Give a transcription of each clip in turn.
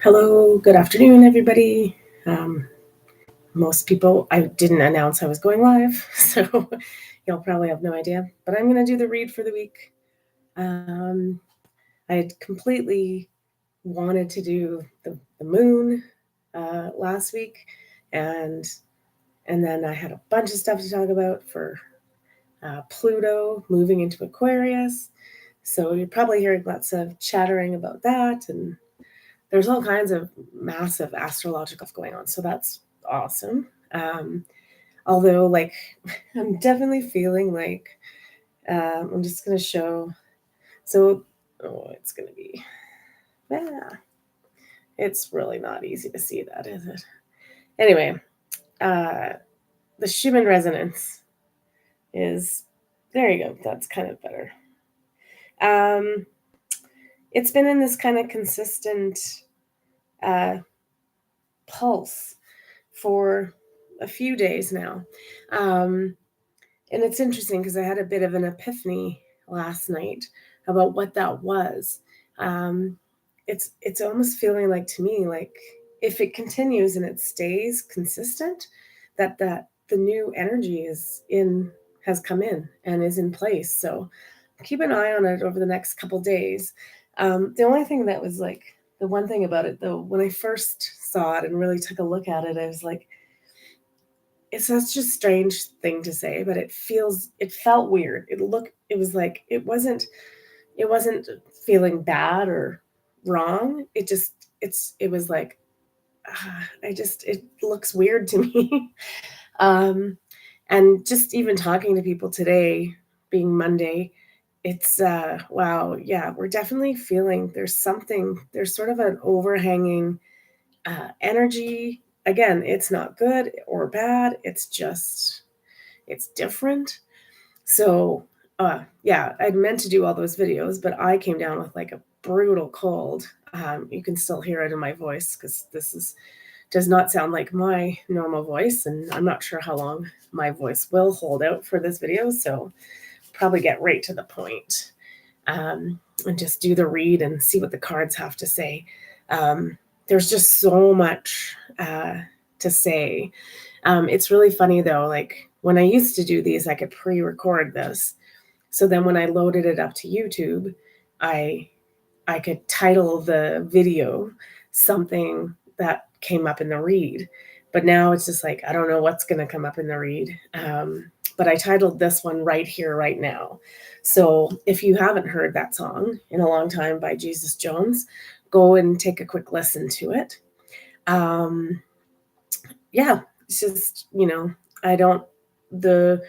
Hello, good afternoon, everybody. Um, Most people, I didn't announce I was going live, so you'll probably have no idea. But I'm going to do the read for the week. Um, I had completely wanted to do the moon last week, and and then I had a bunch of stuff to talk about for Pluto moving into Aquarius. So you're probably hearing lots of chattering about that, and there's all kinds of massive astrological stuff going on. So that's awesome. Although, like, I'm definitely feeling like I'm just going to show. So, it's going to be, yeah, it's really not easy to see that, is it? Anyway, uh, the Schumann resonance is, there you go. That's kind of better. Um, it's been in this kind of consistent uh, pulse for a few days now. Um, and it's interesting because I had a bit of an epiphany last night about what that was. Um, it's almost feeling like to me like if it continues and it stays consistent, that the new energy is in has come in and is in place. So keep an eye on it over the next couple days. The only thing that was like the one thing about it though, when I first saw it and really took a look at it, I was like, it's such a strange thing to say, but it felt weird. It was like it wasn't feeling bad or wrong. It was like, it looks weird to me. um, and just even talking to people today, being Monday, it's wow, yeah, we're definitely feeling there's sort of an overhanging energy. Again, it's not good or bad. It's different. So, yeah, I'd meant to do all those videos, but I came down with like a brutal cold. You can still hear it in my voice because does not sound like my normal voice, and I'm not sure how long my voice will hold out for this video. So, probably get right to the point and just do the read and see what the cards have to say. There's just so much to say. It's really funny though, like when I used to do these, I could pre-record this. So then when I loaded it up to YouTube, I I could title the video something that came up in the read. But now it's just like I don't know what's going to come up in the read. But I titled this one Right Here, Right Now. So if you haven't heard that song in a long time by Jesus Jones, go and take a quick listen to it. Um, yeah, it's just, I don't the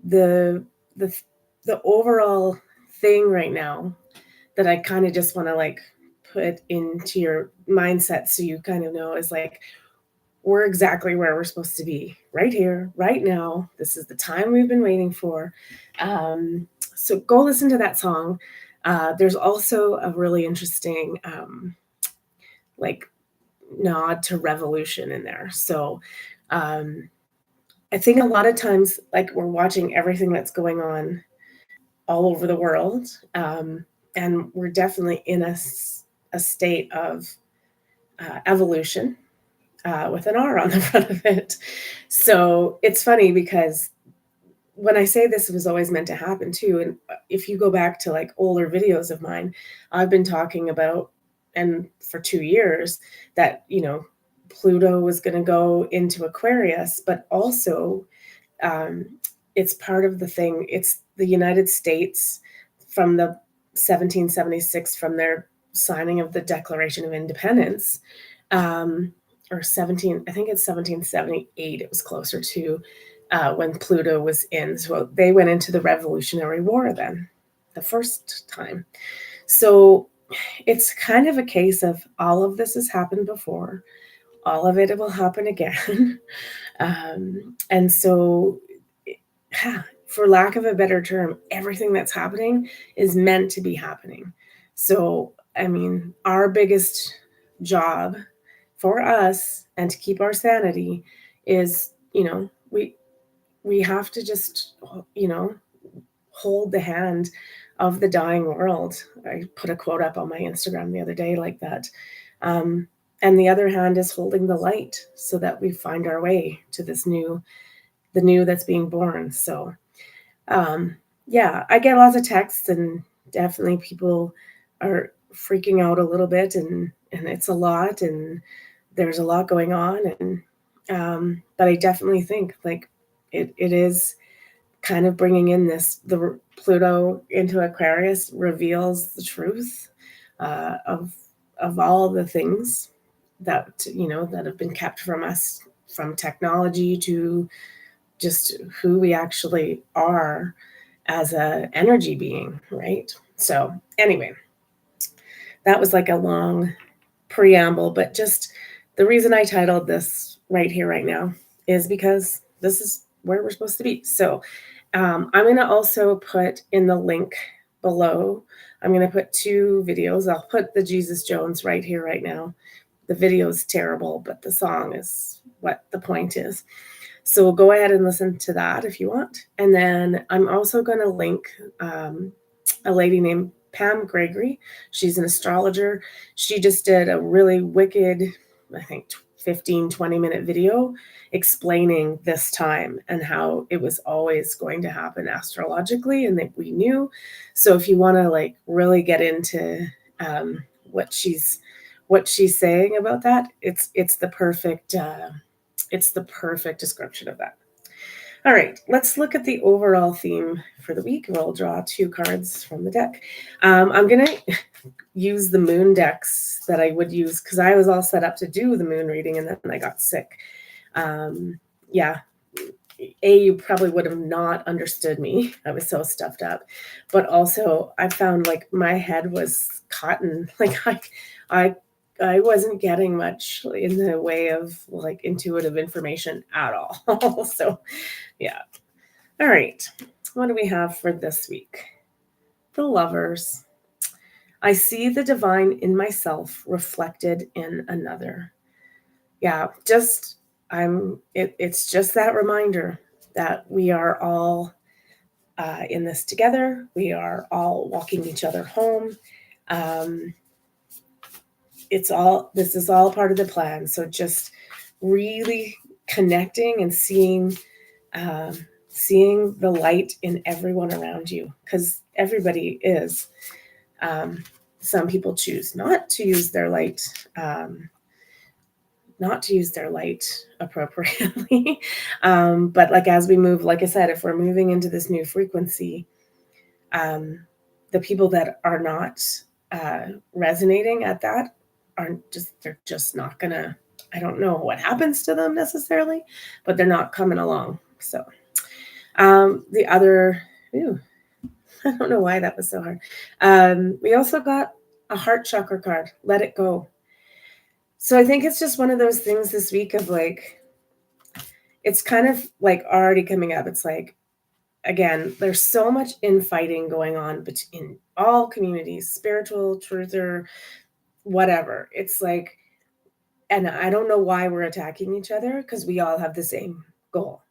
the the the overall thing right now that I kind of just want to like put into your mindset so you kind of know is like we're exactly where we're supposed to be right here, right now. This is the time we've been waiting for. So go listen to that song. There's also a really interesting like nod to revolution in there. So um, I think a lot of times, like we're watching everything that's going on all over the world, and we're definitely in a state of evolution with an R on the front of it. So it's funny because when I say this was always meant to happen too, and if you go back to like older videos of mine, I've been talking about, and for 2 years, that, Pluto was going to go into Aquarius, but also um, it's part of the thing. It's the United States from the 1776, from their signing of the Declaration of Independence, um, or 17, I think it's 1778. It was closer to when Pluto was in. So they went into the Revolutionary War then, the first time. So it's kind of a case of all of this has happened before, all of it will happen again. And so, for lack of a better term, everything that's happening is meant to be happening. So, I mean, our biggest job for us and to keep our sanity is, we have to just, hold the hand of the dying world. I put a quote up on my Instagram the other day like that. Um, and the other hand is holding the light so that we find our way to the new that's being born. So um, yeah, I get lots of texts, and definitely people are freaking out a little bit, and it's a lot, and there's a lot going on, and but I definitely think like it is kind of bringing in the Pluto into Aquarius reveals the truth of all the things that that have been kept from us, from technology to just who we actually are as a energy being, right? So anyway, that was like a long preamble, but just the reason I titled this right here, right now, is because this is where we're supposed to be. So I'm going to also put in the link below, I'm going to put 2 videos. I'll put the Jesus Jones right here, right now. The video is terrible, but the song is what the point is. So go ahead and listen to that if you want. And then I'm also going to link a lady named Pam Gregory. She's an astrologer. She just did a really wicked, I think, 15-20 minute video explaining this time and how it was always going to happen astrologically and that we knew. So if you want to like really get into um, what she's saying about that, it's the perfect description of that. All right, let's look at the overall theme for the week. We'll draw 2 cards from the deck. I'm going to use the moon decks that I would use because I was all set up to do the moon reading and then I got sick. Yeah, you probably would have not understood me. I was so stuffed up. But also, I found like my head was cotton. Like I wasn't getting much in the way of like intuitive information at all. So, yeah. All right. What do we have for this week? The Lovers. I see the divine in myself reflected in another. Yeah, it's just that reminder that we are all in this together. We are all walking each other home. Um, this is all part of the plan. So just really connecting and seeing the light in everyone around you, because everybody is. Um, some people choose not to use their light. Not to use their light appropriately. But like as we move, like I said, if we're moving into this new frequency, um, the people that are not resonating at that they're just not gonna, I don't know what happens to them necessarily, but they're not coming along. So the other, ooh, I don't know why that was so hard. We also got a heart chakra card, let it go. So I think it's just one of those things this week of like, it's kind of like already coming up. It's like, again, there's so much infighting going on in all communities, spiritual, truther, whatever. It's like, and I don't know why we're attacking each other because we all have the same goal.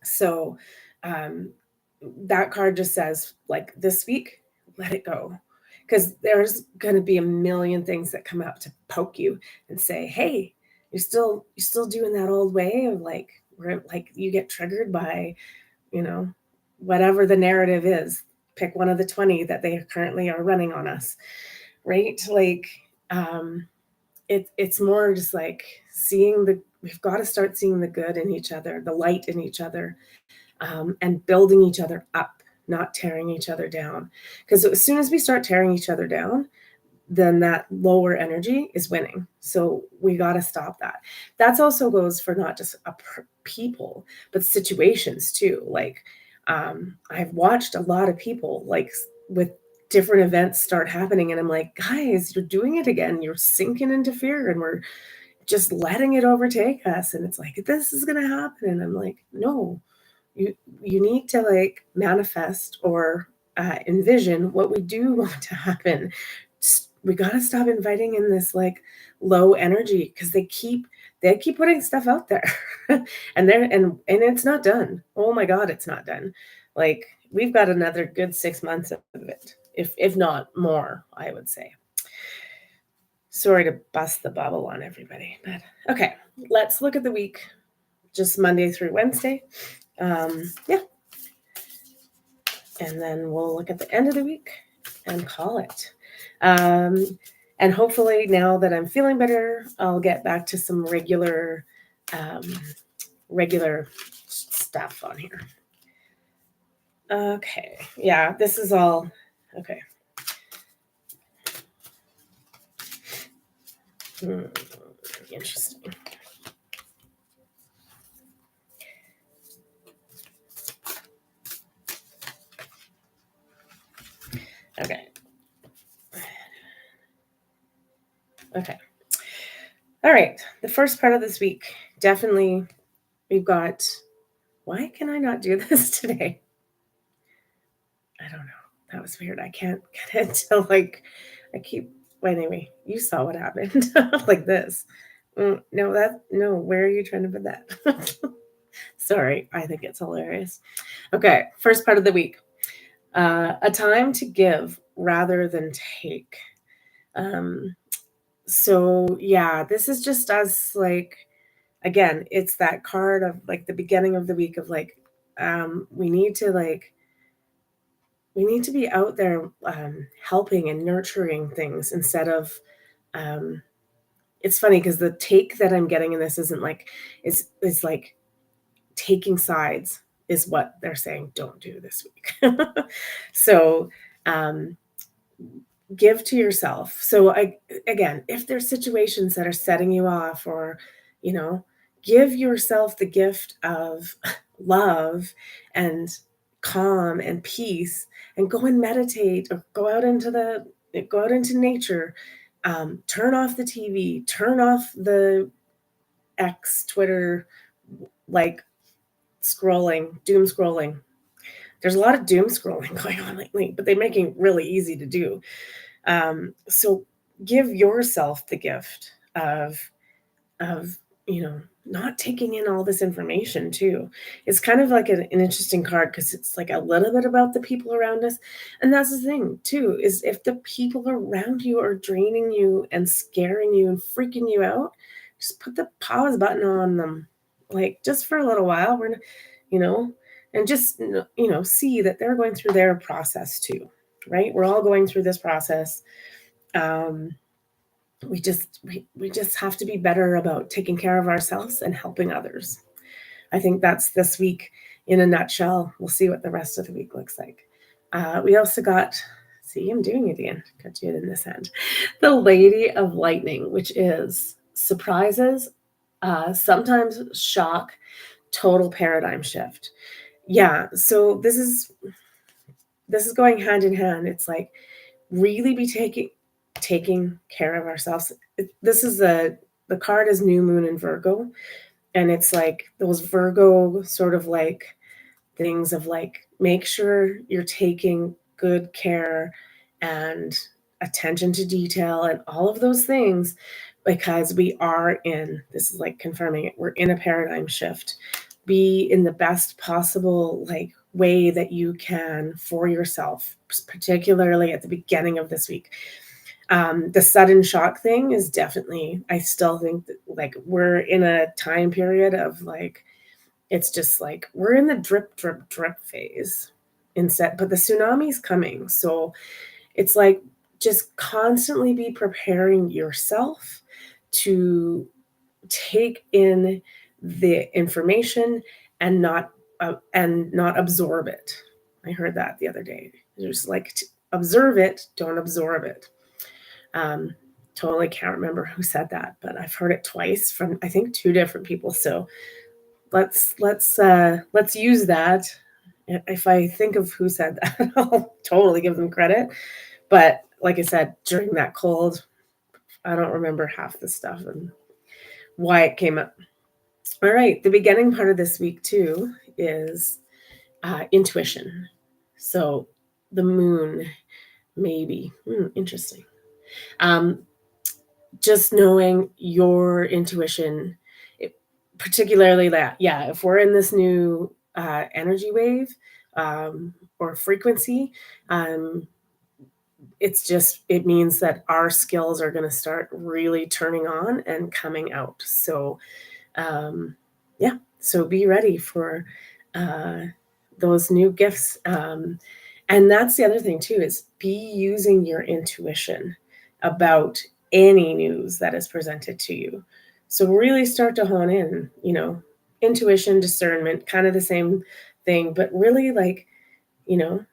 So that card just says, like, this week, let it go. Because there's going to be a million things that come up to poke you and say, hey, you're still doing that old way of like, where like you get triggered by, whatever the narrative is. Pick one of the 20 that they currently are running on us, right? Like, it's more just like we've got to start seeing the good in each other, the light in each other, and building each other up, not tearing each other down. Because as soon as we start tearing each other down, then that lower energy is winning. So we got to stop that. That also goes for not just people, but situations too. Like I've watched a lot of people like with different events start happening, and I'm like, guys, you're doing it again. You're sinking into fear, and we're just letting it overtake us. And it's like, this is going to happen. And I'm like, no, you need to like manifest or envision what we do want to happen. We got to stop inviting in this like low energy, because they keep putting stuff out there and it's not done. Oh my god, it's not done. Like we've got another good 6 months of it, if not more, I would say. Sorry to bust the bubble on everybody, but okay, let's look at the week, just Monday through Wednesday. Yeah, and then we'll look at the end of the week and call it. And hopefully, now that I'm feeling better, I'll get back to some um, regular stuff on here. Okay, yeah, this is all okay. Interesting. Okay. Okay. All right. The first part of this week, definitely we've got. Why can I not do this today? I don't know. That was weird. I can't get it till like I keep. Well, anyway, you saw what happened. Like this. No. Where are you trying to put that? Sorry. I think it's hilarious. Okay. First part of the week. A time to give rather than take. Um, so yeah, this is just us like again, it's that card of like the beginning of the week of like we need to be out there helping and nurturing things instead of um it's funny because the take that I'm getting in this isn't like it's like taking sides is what they're saying don't do this week. So um give to yourself. So again, if there's situations that are setting you off or, you know, give yourself the gift of love and calm and peace and go and meditate or go out into nature. Turn off the TV, turn off the X, Twitter, like doom scrolling. There's a lot of doom scrolling going on lately, but they're making it really easy to do. So give yourself the gift of not taking in all this information too. It's kind of like an interesting card because it's like a little bit about the people around us, and that's the thing too is if the people around you are draining you and scaring you and freaking you out, just put the pause button on them, like just for a little while. You know, and just see that they're going through their process too, right? We're all going through this process. um, we just have to be better about taking care of ourselves and helping others. I think that's this week in a nutshell. We'll see what the rest of the week looks like. We also got, see, I'm doing it again. Got to it in this end. The Lady of Lightning, which is surprises, sometimes shock, total paradigm shift. Yeah, so this is going hand in hand. It's like really be taking care of ourselves. This is the card is new moon in Virgo, and it's like those Virgo sort of like things of like make sure you're taking good care and attention to detail and all of those things, because we are in, this is like confirming it, we're in a paradigm shift. Be in the best possible like way that you can for yourself, particularly at the beginning of this week. The sudden shock thing is definitely, I still think that like we're in a time period of like, it's just like we're in the drip, drip, drip phase instead, but the tsunami's coming. So it's like just constantly be preparing yourself to take in the information and not absorb it. I heard that the other day. Just like observe it, don't absorb it. Um, totally can't remember who said that, but I've heard it twice from I think two different people. So let's use that. If I think of who said that, I'll totally give them credit. But like I said, during that cold, I don't remember half the stuff and why it came up. All right, the beginning part of this week too is intuition. So the moon, maybe interesting. Um, just knowing your intuition, particularly that, yeah, if we're in this new energy wave or frequency, um, it means that our skills are going to start really turning on and coming out. So um, yeah, so be ready for uh, those new gifts. And that's the other thing too, is be using your intuition about any news that is presented to you. So really start to hone in, intuition, discernment, kind of the same thing, but really like, you know,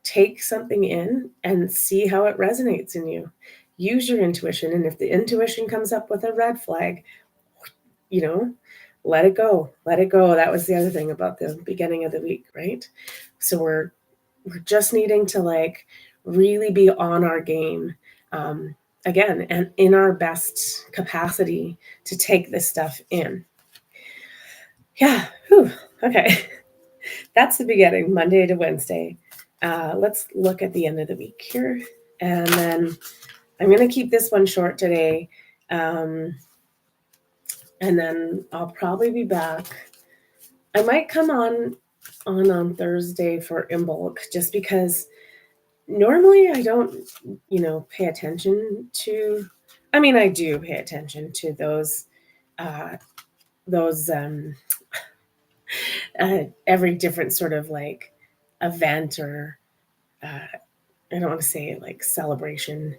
take something in and see how it resonates in you. Use your intuition. And if the intuition comes up with a red flag, you know, let it go. Let it go. That was the other thing about the beginning of the week, right? So we're just needing to like really be on our game, again, and in our best capacity to take this stuff in. Yeah. Whew. Okay. That's the beginning, Monday to Wednesday. Let's look at the end of the week here. And then I'm going to keep this one short today. Um, and then I'll probably be back. I might come on Thursday for Imbolc just because normally I don't, pay attention to. I mean, I do pay attention to uh, those every different sort of like event or uh, I don't want to say like celebration,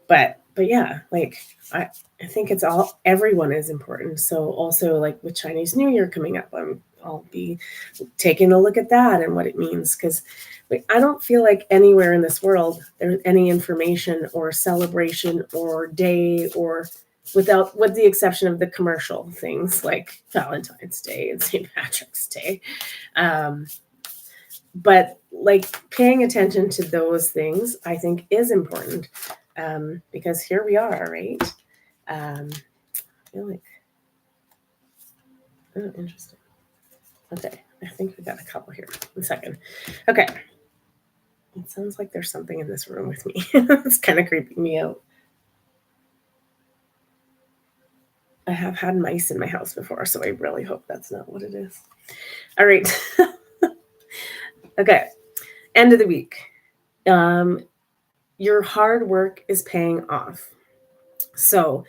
but yeah, like I I think it's all everyone is important. So also like with Chinese New Year coming up, I'll be taking a look at that and what it means because I don't feel like anywhere in this world there's any information or celebration or day or without with the exception of the commercial things like Valentine's Day and St. Patrick's Day. Um, but like paying attention to those things I think is important, because here we are, right? I feel like, oh, interesting. Okay, I think we got a couple here. 1 second. Okay, it sounds like there's something in this room with me. It's kind of creeping me out. I have had mice in my house before, so I really hope that's not what it is. All right. Okay, end of the week. Your hard work is paying off. So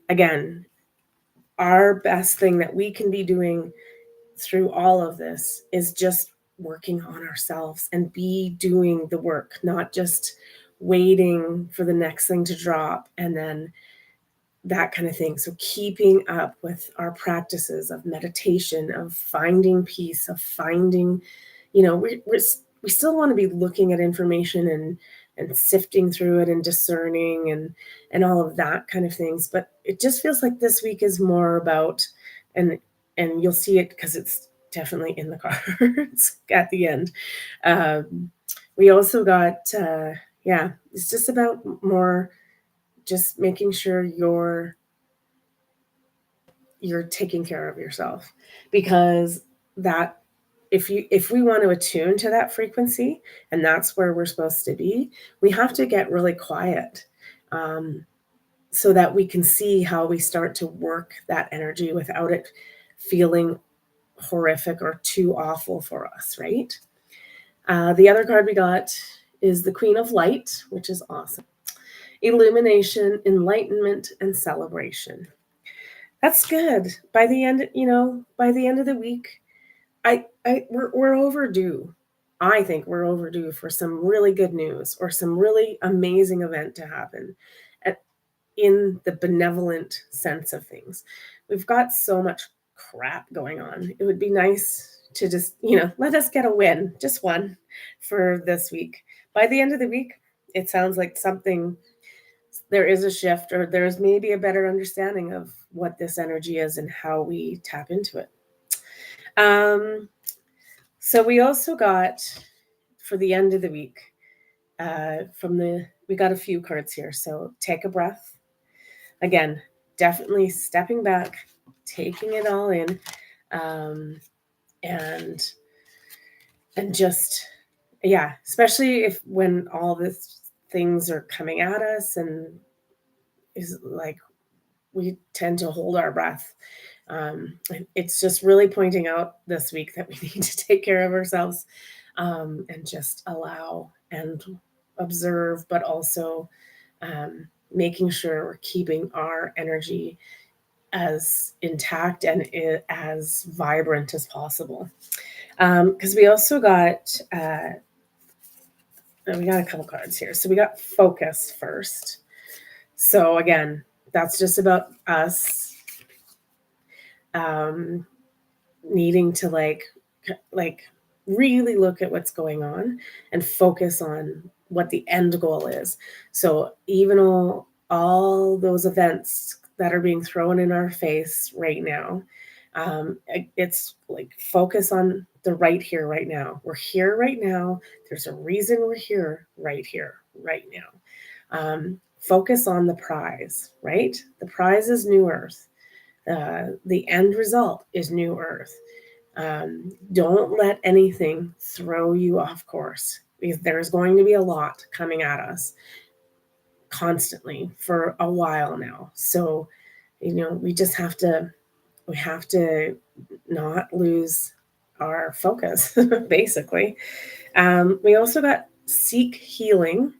again, our best thing that we can be doing through all of this is just working on ourselves and be doing the work, not just waiting for the next thing to drop and then that kind of thing. So keeping up with our practices of meditation, of finding peace, of finding, we still want to be looking at information and sifting through it and discerning and all of that kind of things. But it just feels like this week is more about and and you'll see it because it's definitely in the cards at the end. We also got yeah, it's just about more just making sure you're taking care of yourself because that if we want to attune to that frequency and that's where we're supposed to be, we have to get really quiet, um, so that we can see how we start to work that energy without it feeling horrific or too awful for us, right? The other card we got is the Queen of Light, which is awesome. Illumination, enlightenment, and celebration. That's good. By the end of the week, we're overdue. I think we're overdue for some really good news or some really amazing event to happen at, in the benevolent sense of things. We've got so much crap going on. It would be nice to just, let us get a win, just one for this week. By the end of the week, it sounds like there is a shift or there's maybe a better understanding of what this energy is and how we tap into it. Um, so we also got for the end of the week, we got a few cards here. So take a breath. Again, definitely stepping back, taking it all in, um, and just yeah, especially if when all these things are coming at us and is like we tend to hold our breath. It's just really pointing out this week that we need to take care of ourselves, and just allow and observe, but also making sure we're keeping our energy as intact and as vibrant as possible. Because we also got we got a couple cards here. So we got focus first. So again, that's just about us um, needing to like really look at what's going on and focus on what the end goal is. So even all those events that are being thrown in our face right now, it's like focus on the right here, right now. We're here right now. There's a reason we're here, right now. Focus on the prize, right? The prize is new earth. The end result is new earth. Don't let anything throw you off course, because there's going to be a lot coming at us constantly for a while now. So, we just have to not lose our focus, basically. We also got seek healing.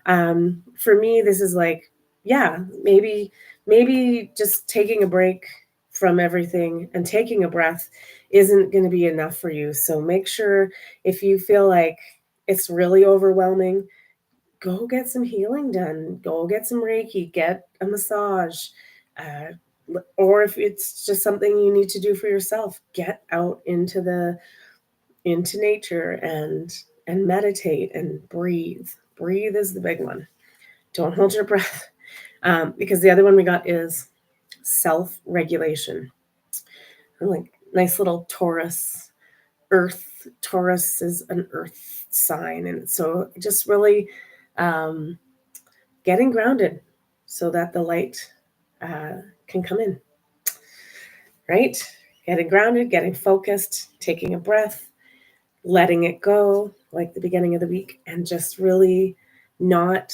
For me, this is like, yeah, maybe just taking a break from everything and taking a breath isn't going to be enough for you. So make sure, if you feel like it's really overwhelming, go get some healing done. Go get some Reiki, get a massage. Or if it's just something you need to do for yourself, get out into nature and meditate and breathe. Breathe is the big one. Don't hold your breath. Because the other one we got is self-regulation. Like nice little Taurus. Earth. Taurus is an earth sign, and so just really getting grounded so that the light can come in. Right? Getting grounded, getting focused, taking a breath, letting it go, like the beginning of the week, and just really not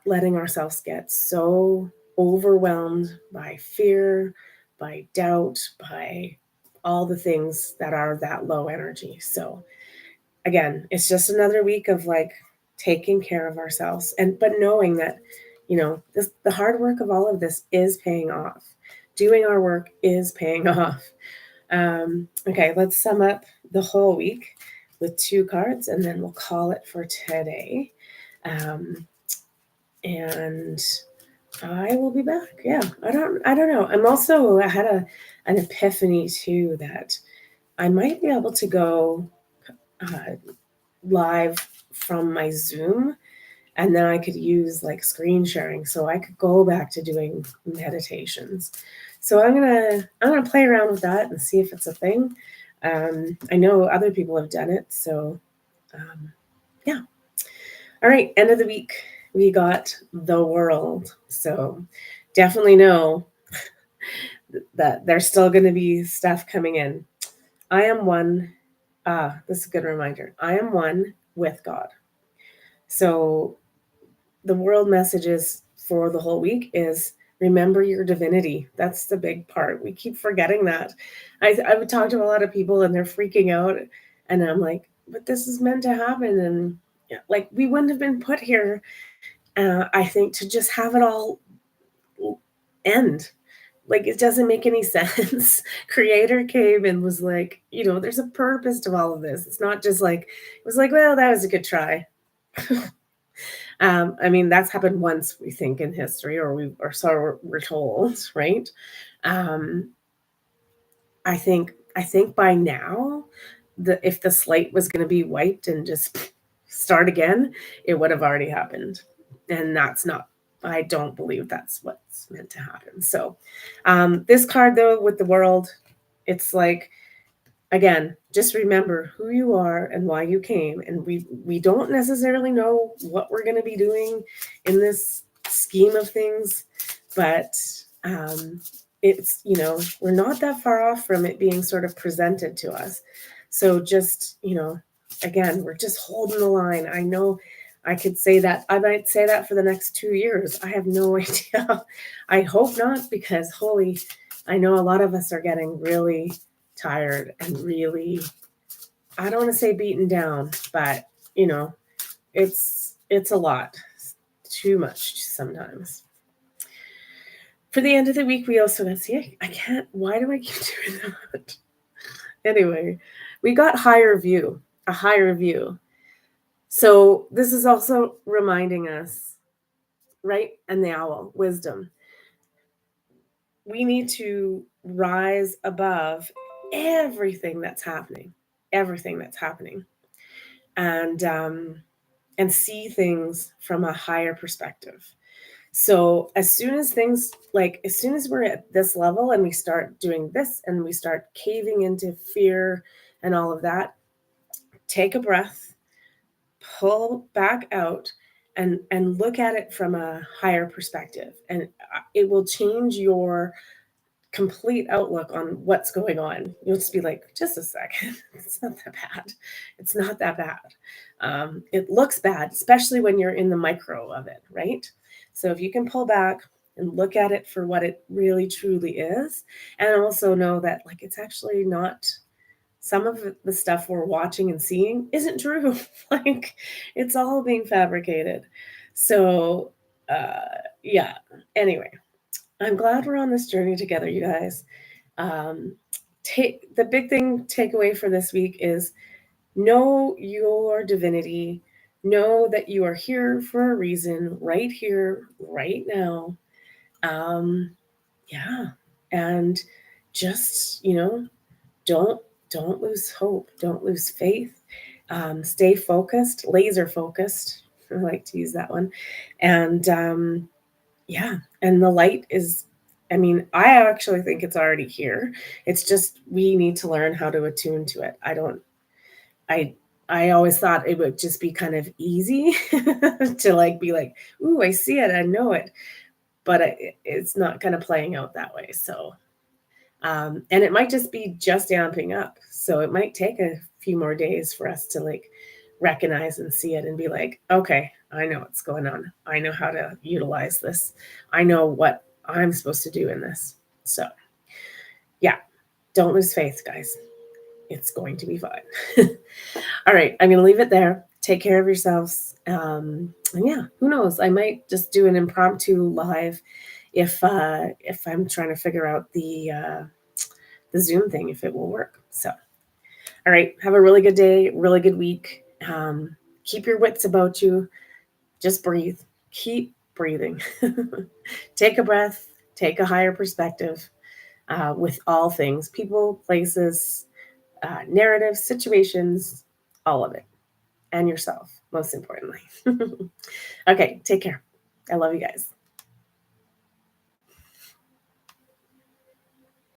letting ourselves get so overwhelmed by fear, by doubt, by all the things that are that low energy. So again, it's just another week of like taking care of ourselves, but knowing that the hard work of all of this is paying off. Doing our work is paying off. Okay, let's sum up the whole week with 2 cards, and then we'll call it for today. And I will be back. Yeah, I don't know. I had an epiphany too that I might be able to go live from my Zoom, and then I could use like screen sharing, so I could go back to doing meditations. So I'm gonna play around with that and see if it's a thing. I know other people have done it, so yeah. All right, end of the week, we got the world. So definitely know that there's still going to be stuff coming in. I am one. This is a good reminder. I am one with God. So the world messages for the whole week is remember your divinity. That's the big part. We keep forgetting that. I would talk to a lot of people and they're freaking out, and I'm like, but this is meant to happen. And like, we wouldn't have been put here, I think, to just have it all end. Like, it doesn't make any sense. Creator came and was like, there's a purpose to all of this. It's not just like, it was like, well, that was a good try. I mean, that's happened once, we think, in history, or so we're told, right? I think by now, if the slate was going to be wiped and just start again, it would have already happened, and that's not. I don't believe that's what's meant to happen. So, this card though, with the world, it's like, again, just remember who you are and why you came. And we don't necessarily know what we're going to be doing in this scheme of things, but it's, we're not that far off from it being sort of presented to us. So just, again, we're just holding the line. I know I could say that. I might say that for the next 2 years. I have no idea. I hope not, because I know a lot of us are getting really tired and really, I don't want to say beaten down, but it's a lot. Too much sometimes. For the end of the week, we also got, see, I can't, why do I keep doing that? Anyway, we got a higher view. So this is also reminding us, right? And the owl, wisdom. We need to rise above everything that's happening, and see things from a higher perspective. So as soon as we're at this level and we start doing this and we start caving into fear and all of that, take a breath, pull back out, and look at it from a higher perspective, and it will change your complete outlook on what's going on. You'll just be like, just a second, it's not that bad. It's not that bad. It looks bad, especially when you're in the micro of it, right? So if you can pull back and look at it for what it really truly is, and also know that like it's actually not, some of the stuff we're watching and seeing isn't true. Like it's all being fabricated. So yeah. Anyway, I'm glad we're on this journey together, you guys. Um, the big thing takeaway for this week is know your divinity. Know that you are here for a reason, right here, right now. Um, yeah, and just don't don't lose hope. Don't lose faith. Stay focused, laser focused. I like to use that one, and yeah, and the light is, I mean, I actually think it's already here. It's just we need to learn how to attune to it. I I always thought it would just be kind of easy to like be like, "Ooh, I see it, I know it." But it's not kind of playing out that way. So, and it might just be just amping up. So it might take a few more days for us to like recognize and see it and be like, okay, I know what's going on. I know how to utilize this. I know what I'm supposed to do in this. So, yeah, don't lose faith, guys. It's going to be fine. All right, I'm going to leave it there. Take care of yourselves. And yeah, who knows? I might just do an impromptu live if I'm trying to figure out the Zoom thing if it will work. So, all right, have a really good day, really good week. Keep your wits about you. Just breathe. Keep breathing. Take a breath. Take a higher perspective with all things, people, places, narratives, situations, all of it, and yourself, most importantly. Okay, take care. I love you guys.